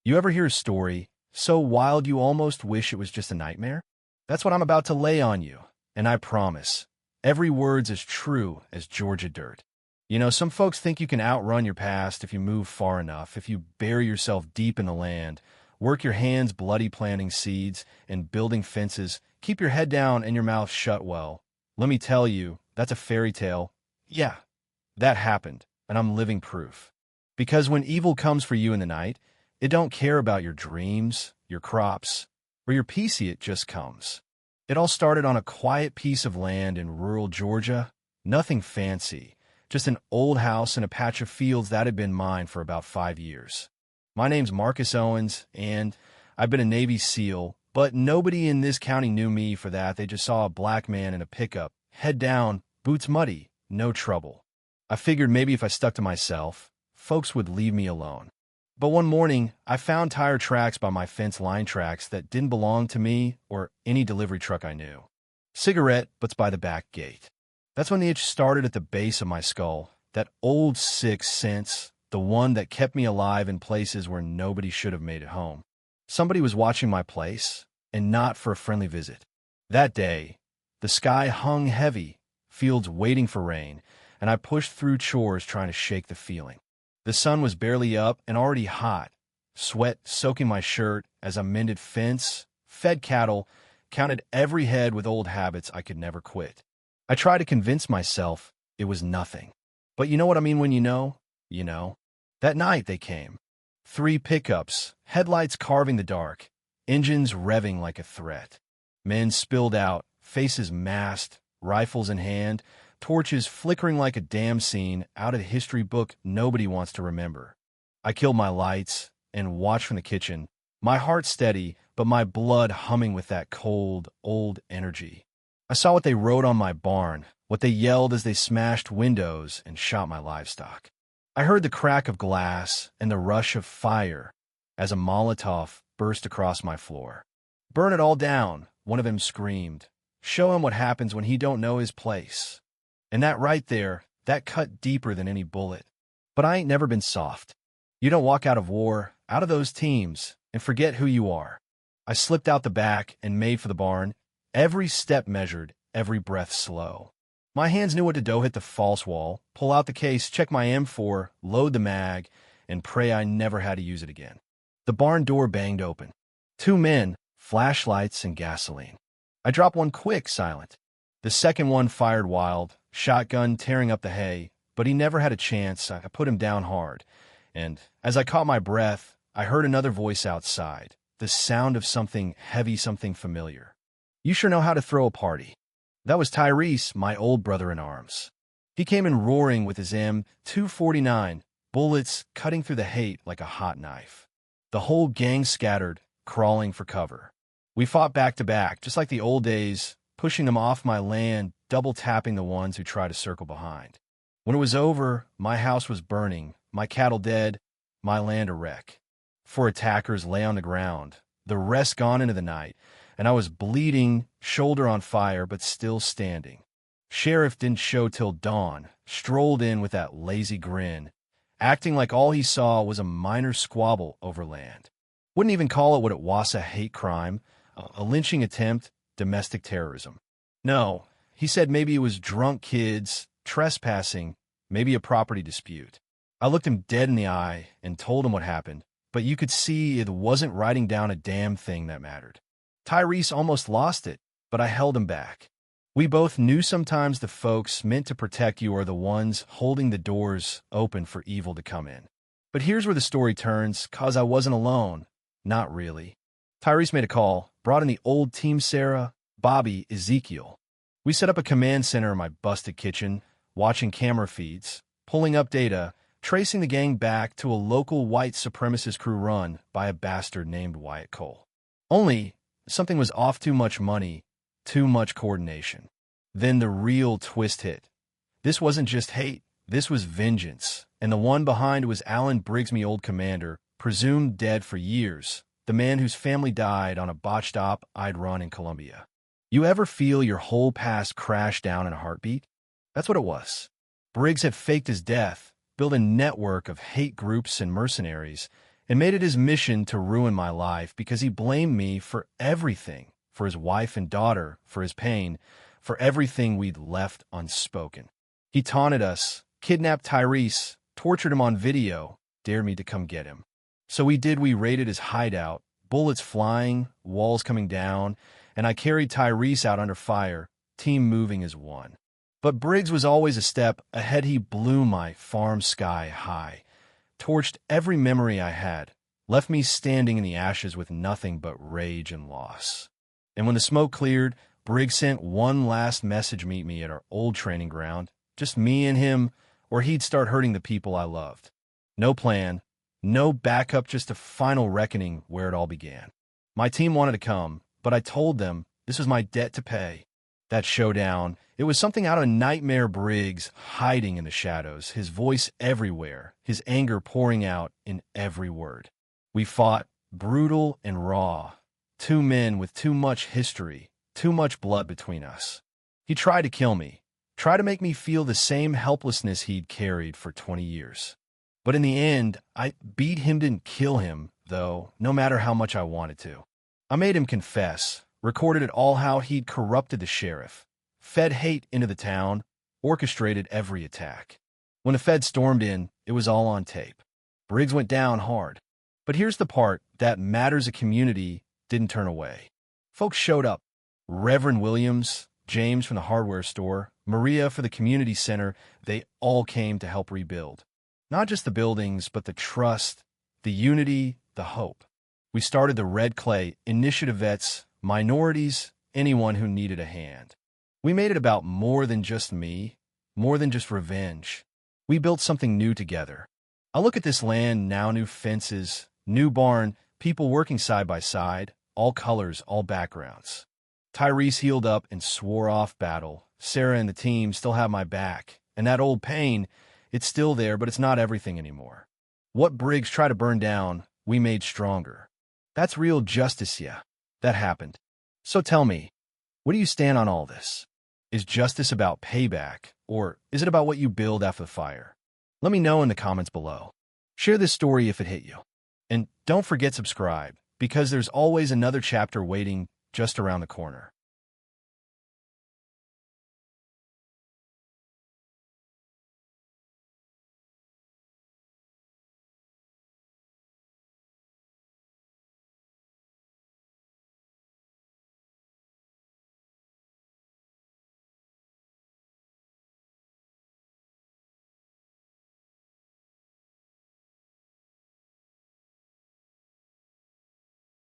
You ever hear a story so wild you almost wish it was just a nightmare? That's what I'm about to lay on you, and I promise, every word's as true as Georgia dirt. Some folks think you can outrun your past if you move far enough, if you bury yourself deep in the land, work your hands bloody planting seeds and building fences, keep your head down and your mouth shut well. Let me tell you, that's a fairy tale. Yeah, that happened, and I'm living proof. Because when evil comes for you in the night, it don't care about your dreams, your crops, or your peace, it just comes. It all started on a quiet piece of land in rural Georgia. Nothing fancy, just an old house and a patch of fields that had been mine for about 5 years. My name's Marcus Owens, and I've been a Navy SEAL, but nobody in this county knew me for that. They just saw a black man in a pickup, head down, boots muddy, no trouble. I figured maybe if I stuck to myself, folks would leave me alone. But one morning, I found tire tracks by my fence line tracks that didn't belong to me or any delivery truck I knew. Cigarette butts by the back gate. That's when the itch started at the base of my skull. That old sixth sense, the one that kept me alive in places where nobody should have made it home. Somebody was watching my place, and not for a friendly visit. That day, the sky hung heavy, fields waiting for rain, and I pushed through chores trying to shake the feeling. The sun was barely up and already hot, sweat soaking my shirt as I mended fence, fed cattle, counted every head with old habits I could never quit. I tried to convince myself it was nothing. But you know what I mean when you know? You know. That night they came. 3 pickups, headlights carving the dark, engines revving like a threat. Men spilled out, faces masked, rifles in hand, torches flickering like a damn scene out of the history book nobody wants to remember. I killed my lights and watched from the kitchen, my heart steady, but my blood humming with that cold, old energy. I saw what they wrote on my barn, what they yelled as they smashed windows and shot my livestock. I heard the crack of glass and the rush of fire as a Molotov burst across my floor. "Burn it all down," one of them screamed. "Show him what happens when he don't know his place." And that right there, that cut deeper than any bullet. But I ain't never been soft. You don't walk out of war, out of those teams, and forget who you are. I slipped out the back and made for the barn, every step measured, every breath slow. My hands knew what to do: hit the false wall, pull out the case, check my M4, load the mag, and pray I never had to use it again. The barn door banged open. 2 men, flashlights and gasoline. I dropped one quick, silent. The second one fired wild, shotgun tearing up the hay, but he never had a chance. I put him down hard. And as I caught my breath, I heard another voice outside, the sound of something heavy, something familiar. "You sure know how to throw a party." That was Tyrese, my old brother in arms. He came in roaring with his M249, bullets cutting through the hate like a hot knife. The whole gang scattered, crawling for cover. We fought back to back, just like the old days, pushing them off my land, double-tapping the ones who tried to circle behind. When it was over, my house was burning, my cattle dead, my land a wreck. 4 attackers lay on the ground, the rest gone into the night, and I was bleeding, shoulder on fire, but still standing. Sheriff didn't show till dawn, strolled in with that lazy grin, acting like all he saw was a minor squabble over land. Wouldn't even call it what it was, a hate crime, a lynching attempt, domestic terrorism. No, he said maybe it was drunk kids, trespassing, maybe a property dispute. I looked him dead in the eye and told him what happened, but you could see it wasn't writing down a damn thing that mattered. Tyrese almost lost it, but I held him back. We both knew sometimes the folks meant to protect you are the ones holding the doors open for evil to come in. But here's where the story turns, 'cause I wasn't alone. Not really. Tyrese made a call, brought in the old team: Sarah, Bobby, Ezekiel. We set up a command center in my busted kitchen, watching camera feeds, pulling up data, tracing the gang back to a local white supremacist crew run by a bastard named Wyatt Cole. Only, something was off: too much money, too much coordination. Then the real twist hit. This wasn't just hate, this was vengeance, and the one behind was Alan Brigsby, old commander, presumed dead for years, the man whose family died on a botched op I'd run in Colombia. You ever feel your whole past crash down in a heartbeat? That's what it was. Briggs had faked his death, built a network of hate groups and mercenaries, and made it his mission to ruin my life because he blamed me for everything, for his wife and daughter, for his pain, for everything we'd left unspoken. He taunted us, kidnapped Tyrese, tortured him on video, dared me to come get him. So we raided his hideout, bullets flying, walls coming down, and I carried Tyrese out under fire, team moving as one. But Briggs was always a step ahead. He blew my farm sky high, torched every memory I had, left me standing in the ashes with nothing but rage and loss. And when the smoke cleared, Briggs sent one last message: meet me at our old training ground, just me and him, or he'd start hurting the people I loved. No plan, no backup, just a final reckoning where it all began. My team wanted to come, but I told them this was my debt to pay. That showdown, it was something out of a nightmare. Briggs hiding in the shadows, his voice everywhere, his anger pouring out in every word. We fought, brutal and raw. Two men with too much history, too much blood between us. He tried to kill me, tried to make me feel the same helplessness he'd carried for 20 years. But in the end, I beat him, didn't kill him, though, no matter how much I wanted to. I made him confess, recorded it all, how he'd corrupted the sheriff, fed hate into the town, orchestrated every attack. When the feds stormed in, it was all on tape. Briggs went down hard. But here's the part that matters: a community didn't turn away. Folks showed up. Reverend Williams, James from the hardware store, Maria for the community center, they all came to help rebuild. Not just the buildings, but the trust, the unity, the hope. We started the Red Clay Initiative: vets, minorities, anyone who needed a hand. We made it about more than just me, more than just revenge. We built something new together. I look at this land now: new fences, new barn, people working side by side, all colors, all backgrounds. Tyrese healed up and swore off battle. Sarah and the team still have my back. And that old pain, it's still there, but it's not everything anymore. What Briggs tried to burn down, we made stronger. That's real justice, yeah. That happened. So tell me, where do you stand on all this? Is justice about payback, or is it about what you build after the fire? Let me know in the comments below. Share this story if it hit you. And don't forget subscribe, because there's always another chapter waiting just around the corner.